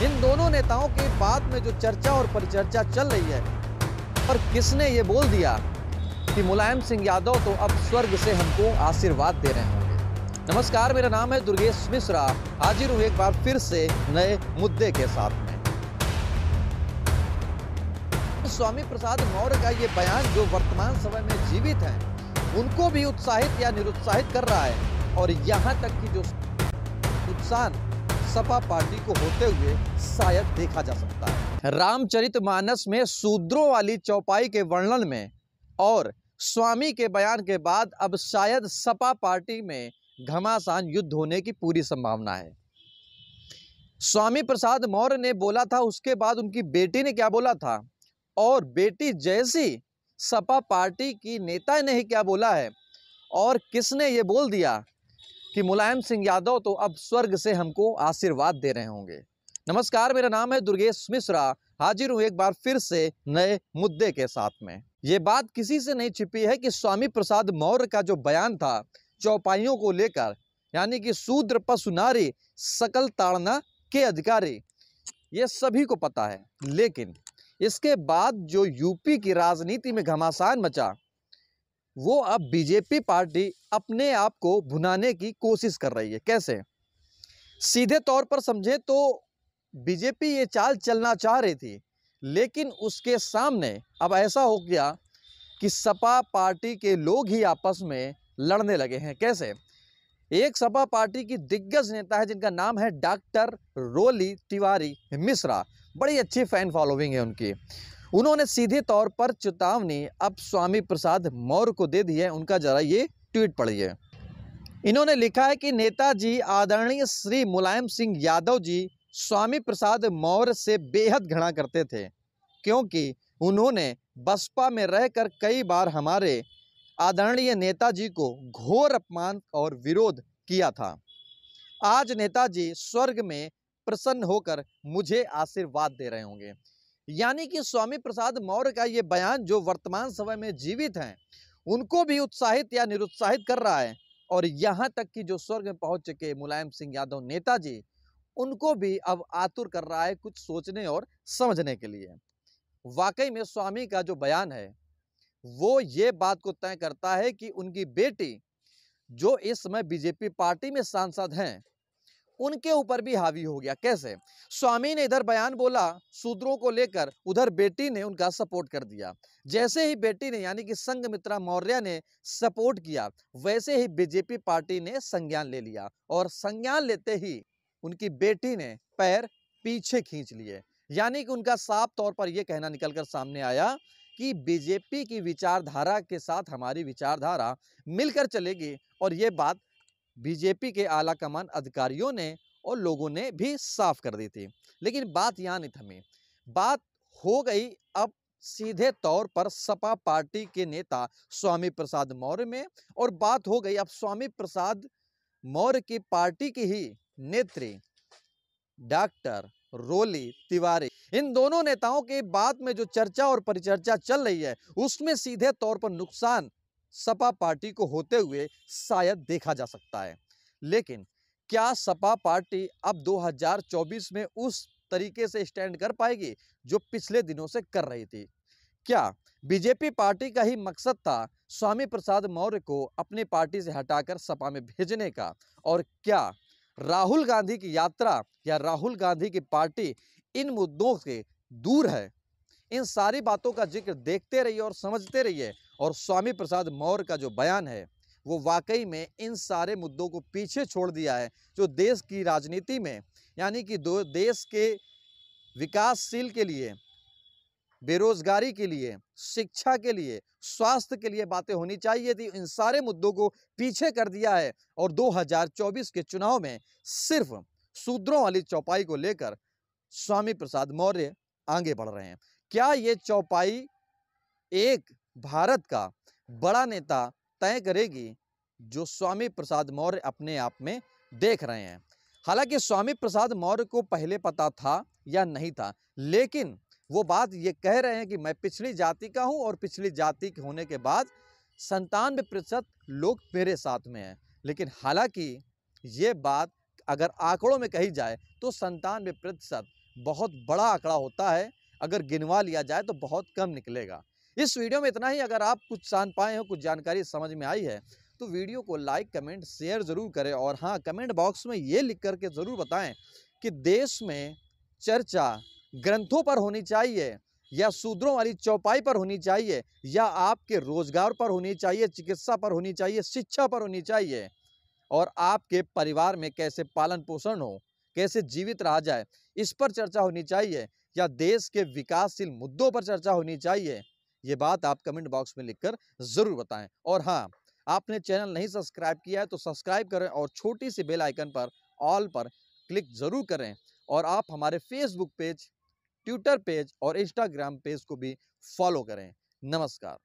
इन दोनों नेताओं के बाद में जो चर्चा और परिचर्चा चल रही है, पर किसने ये बोल दिया कि मुलायम सिंह यादव तो अब स्वर्ग से हमको आशीर्वाद दे रहे होंगे। नमस्कार, मेरा नाम है दुर्गेश मिश्रा। हाजिर हूं एक बार फिर से नए मुद्दे के साथ में। स्वामी प्रसाद मौर्य का ये बयान जो वर्तमान समय में जीवित हैं, उनको भी उत्साहित या निरुत्साहित कर रहा है और यहाँ तक कि जो नुकसान सपा पार्टी को होते हुए शायद देखा जा सकता है। रामचरितमानस में शूद्रों वाली चौपाई के वर्णन में और स्वामी के बयान के बाद अब शायद सपा पार्टी में घमासान युद्ध होने की पूरी संभावना है। स्वामी प्रसाद मौर्य ने बोला था, उसके बाद उनकी बेटी ने क्या बोला था और बेटी जैसी सपा पार्टी की नेता ने ही क्या बोला है और किसने ये बोल दिया कि मुलायम सिंह यादव तो अब स्वर्ग से हमको आशीर्वाद दे रहे होंगे। नमस्कार, मेरा नाम है दुर्गेश मिश्रा। हाजिर हूं एक बार फिर से नए मुद्दे के साथ में। ये बात किसी से नहीं छिपी है कि स्वामी प्रसाद मौर्य का जो बयान था चौपाइयों को लेकर, यानी कि शूद्र पशु नारी सकल ताड़ना के अधिकारी, ये सभी को पता है। लेकिन इसके बाद जो यूपी की राजनीति में घमासान मचा, वो अब बीजेपी पार्टी अपने आप को भुनाने की कोशिश कर रही है। कैसे? सीधे तौर पर समझे तो बीजेपी ये चाल चलना चाह रही थी, लेकिन उसके सामने अब ऐसा हो गया कि सपा पार्टी के लोग ही आपस में लड़ने लगे हैं। कैसे? एक सपा पार्टी की दिग्गज नेता है जिनका नाम है डॉक्टर रोली तिवारी मिश्रा। बड़ी अच्छी फैन फॉलोइंग है उनकी। उन्होंने सीधे तौर पर चेतावनी अब स्वामी प्रसाद मौर्य को दे दी है। उनका जरा ये ट्वीट पढ़िए। इन्होंने लिखा है कि नेताजी आदरणीय श्री मुलायम सिंह यादव जी स्वामी प्रसाद मौर्य से बेहद घृणा करते थे, क्योंकि उन्होंने बसपा में रहकर कई बार हमारे आदरणीय नेताजी को घोर अपमान और विरोध किया था। आज नेताजी स्वर्ग में प्रसन्न होकर मुझे आशीर्वाद दे रहे होंगे। यानी कि स्वामी प्रसाद मौर्य का ये बयान जो वर्तमान समय में जीवित हैं, उनको भी उत्साहित या निरुत्साहित कर रहा है और यहाँ तक कि जो स्वर्ग में पहुंच चुके मुलायम सिंह यादव नेताजी, उनको भी अब आतुर कर रहा है कुछ सोचने और समझने के लिए। वाकई में स्वामी का जो बयान है वो ये बात को तय करता है कि उनकी बेटी जो इस समय बीजेपी पार्टी में सांसद हैं, उनके ऊपर भी हावी हो गया। कैसे? स्वामी ने इधर बयान बोला शूद्रों को लेकर, उधर बेटी ने उनका सपोर्ट कर दिया। जैसे ही बेटी ने यानी कि संघमित्रा मौर्य ने सपोर्ट किया, वैसे ही बीजेपी पार्टी ने संज्ञान ले लिया और संज्ञान लेते ही उनकी बेटी ने पैर पीछे खींच लिए। यानी कि उनका साफ तौर पर यह कहना निकलकर सामने आया कि बीजेपी की विचारधारा के साथ हमारी विचारधारा मिलकर चलेगी और ये बात बीजेपी के आला कमान अधिकारियों ने और लोगों ने भी साफ कर दी थी। लेकिन बात यहाँ नहीं थमी। बात हो गई अब सीधे तौर पर सपा पार्टी के नेता स्वामी प्रसाद मौर्य में, और बात हो गई अब स्वामी प्रसाद मौर्य की पार्टी की ही नेत्री डॉक्टर रोली तिवारी। इन दोनों नेताओं के बाद में जो चर्चा और परिचर्चा चल रही है, उसमें सीधे तौर पर नुकसान सपा पार्टी को होते हुए शायद देखा जा सकता है। लेकिन क्या सपा पार्टी अब 2024 में उस तरीके से स्टैंड कर पाएगी जो पिछले दिनों से कर रही थी? क्या बीजेपी पार्टी का ही मकसद था स्वामी प्रसाद मौर्य को अपनी पार्टी से हटाकर सपा में भेजने का? और क्या राहुल गांधी की यात्रा या राहुल गांधी की पार्टी इन मुद्दों से दूर है? इन सारी बातों का जिक्र देखते रहिए और समझते रहिए। और स्वामी प्रसाद मौर्य का जो बयान है वो वाकई में इन सारे मुद्दों को पीछे छोड़ दिया है, जो देश की राजनीति में यानी कि देश के विकासशील के लिए, बेरोजगारी के लिए, शिक्षा के लिए, स्वास्थ्य के लिए बातें होनी चाहिए थी, इन सारे मुद्दों को पीछे कर दिया है और 2024 के चुनाव में सिर्फ शूद्रों वाली चौपाई को लेकर स्वामी प्रसाद मौर्य आगे बढ़ रहे हैं। क्या ये चौपाई एक भारत का बड़ा नेता तय करेगी जो स्वामी प्रसाद मौर्य अपने आप में देख रहे हैं? हालांकि स्वामी प्रसाद मौर्य को पहले पता था या नहीं था, लेकिन वो बात ये कह रहे हैं कि मैं पिछड़ी जाति का हूं और पिछड़ी जाति के होने के बाद 97% लोग मेरे साथ में हैं। लेकिन हालांकि ये बात अगर आंकड़ों में कही जाए तो 97% बहुत बड़ा आंकड़ा होता है, अगर गिनवा लिया जाए तो बहुत कम निकलेगा। इस वीडियो में इतना ही। अगर आप कुछ जान पाए हो, कुछ जानकारी समझ में आई है, तो वीडियो को लाइक, कमेंट, शेयर ज़रूर करें। और हाँ, कमेंट बॉक्स में ये लिख कर के ज़रूर बताएं कि देश में चर्चा ग्रंथों पर होनी चाहिए, या शूद्रों वाली चौपाई पर होनी चाहिए, या आपके रोजगार पर होनी चाहिए, चिकित्सा पर होनी चाहिए, शिक्षा पर होनी चाहिए, और आपके परिवार में कैसे पालन पोषण हो, कैसे जीवित रहा जाए, इस पर चर्चा होनी चाहिए, या देश के विकासशील मुद्दों पर चर्चा होनी चाहिए। ये बात आप कमेंट बॉक्स में लिखकर जरूर बताएं। और हाँ, आपने चैनल नहीं सब्सक्राइब किया है तो सब्सक्राइब करें और छोटी सी बेल आइकन पर ऑल पर क्लिक जरूर करें। और आप हमारे फेसबुक पेज, ट्विटर पेज और इंस्टाग्राम पेज को भी फॉलो करें। नमस्कार।